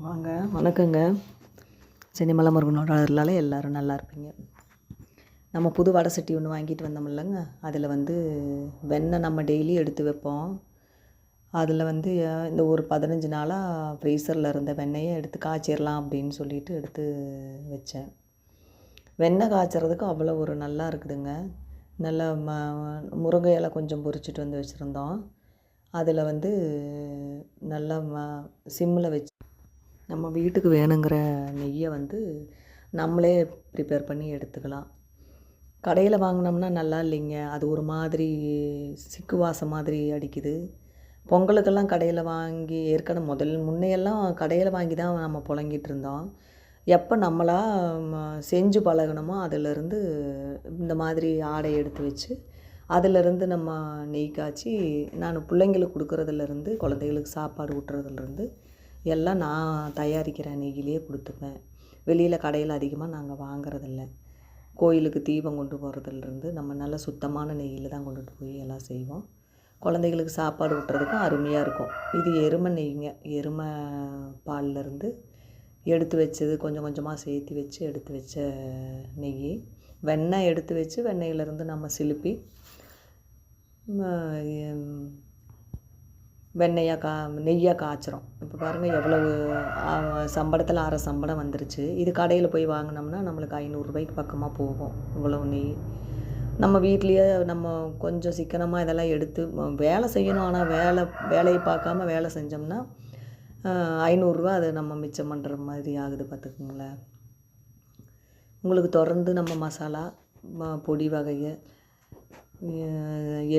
வாங்க, வணக்கங்க. சென்னிமலை முருகனோட அருளால் எல்லோரும் நல்லா இருப்பீங்க. நம்ம புது வடை சட்டி ஒன்று வாங்கிட்டு வந்தோம்லங்க, அதில் வெண்ணெய் நம்ம டெய்லி எடுத்து வைப்போம். அதில் இந்த ஒரு 15 நாளாக ஃப்ரீசரில் இருந்த வெண்ணெயை எடுத்து காய்ச்சிடலாம் அப்படின்னு சொல்லிட்டு எடுத்து வச்சேன். வெண்ணெய் காய்ச்சறதுக்கு அவ்வளோ ஒரு நல்லா இருக்குதுங்க. நல்லா முருங்கை இலை கொஞ்சம் பொரிச்சிட்டு வந்து வச்சுருந்தோம். அதில் நல்லா சிம்மில் வச்சு நம்ம வீட்டுக்கு வேணுங்கிற நெய்யை நம்மளே ப்ரிப்பேர் பண்ணி எடுத்துக்கலாம். கடையில் வாங்கினோம்னா நல்லா இல்லைங்க, அது ஒரு மாதிரி சிக்கு வாசம் மாதிரி அடிக்குது. பொங்கலுக்கெல்லாம் கடையில் வாங்கி முன்னையெல்லாம் கடையில் வாங்கி தான் நம்ம புழங்கிட்டு இருந்தோம். எப்போ நம்மளா செஞ்சு பழகணுமோ அதிலிருந்து இந்த மாதிரி ஆடை எடுத்து வச்சு அதிலிருந்து நம்ம நெய் காய்ச்சி நான் பிள்ளைங்களுக்கு கொடுக்குறதுலேருந்து குழந்தைகளுக்கு சாப்பாடு ஊட்டுறதுலேருந்து எல்லாம் நான் தயாரிக்கிற நெய்யிலேயே கொடுத்துப்பேன். வெளியில் கடையில் அதிகமாக நாங்கள் வாங்குறதில்ல. கோயிலுக்கு தீபம் கொண்டு போகிறதுலேருந்து நம்ம நல்ல சுத்தமான நெய்யில் தான் கொண்டுட்டு போய் எல்லாம் செய்வோம். குழந்தைகளுக்கு சாப்பாடு ஊட்டுறதுக்கும் அருமையாக இருக்கும். இது எருமை நெய்ங்க, எருமை பால்லேருந்து எடுத்து வச்சது, கொஞ்சம் கொஞ்சமாக சேர்த்து வச்சு எடுத்து வச்ச நெய். வெண்ணெய் எடுத்து வச்சு வெண்ணெயிலேருந்து நம்ம சிலுப்பி நெய்யாக காய்ச்சிரும். இப்போ பாருங்கள், எவ்வளவு சம்பளத்தில் அரை சம்பளம் வந்துருச்சு. இது கடையில் போய் வாங்கினோம்னா நம்மளுக்கு 500 ரூபாய்க்கு பக்கமாக போகும். இவ்வளவு நெய் நம்ம வீட்லேயே நம்ம கொஞ்சம் சிக்கனமாக இதெல்லாம் எடுத்து வேலை செய்யணும். ஆனால் வேலையை பார்க்காம வேலை செஞ்சோம்னா 500 ரூபா அதை நம்ம மிச்சம் பண்ணுற மாதிரி ஆகுது, பார்த்துக்குங்களேன். உங்களுக்கு தொடர்ந்து நம்ம மசாலா பொடி வகையை,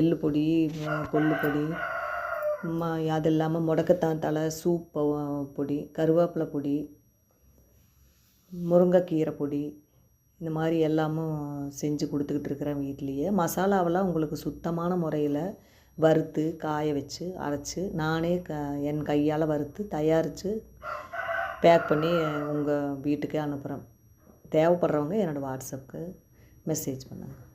எள்ளு பொடி, கொள்ளு பொடி, அது இல்லாமல் முடக்கத்தான் தழை சூப் பொடி, கருவேப்பிலை பொடி, முருங்கைக்கீரை பொடி, இந்த மாதிரி எல்லாமும் செஞ்சு கொடுத்துக்கிட்டு இருக்கிறேன் வீட்லேயே. மசாலாவெல்லாம் உங்களுக்கு சுத்தமான முறையில் வறுத்து காய வச்சு அரைச்சி நானே என் கையால் வறுத்து தயாரித்து பேக் பண்ணி உங்கள் வீட்டுக்கே அனுப்புகிறேன். தேவைப்படுறவங்க என்னோடய வாட்ஸ்அப்புக்கு மெசேஜ் பண்ணுங்கள்.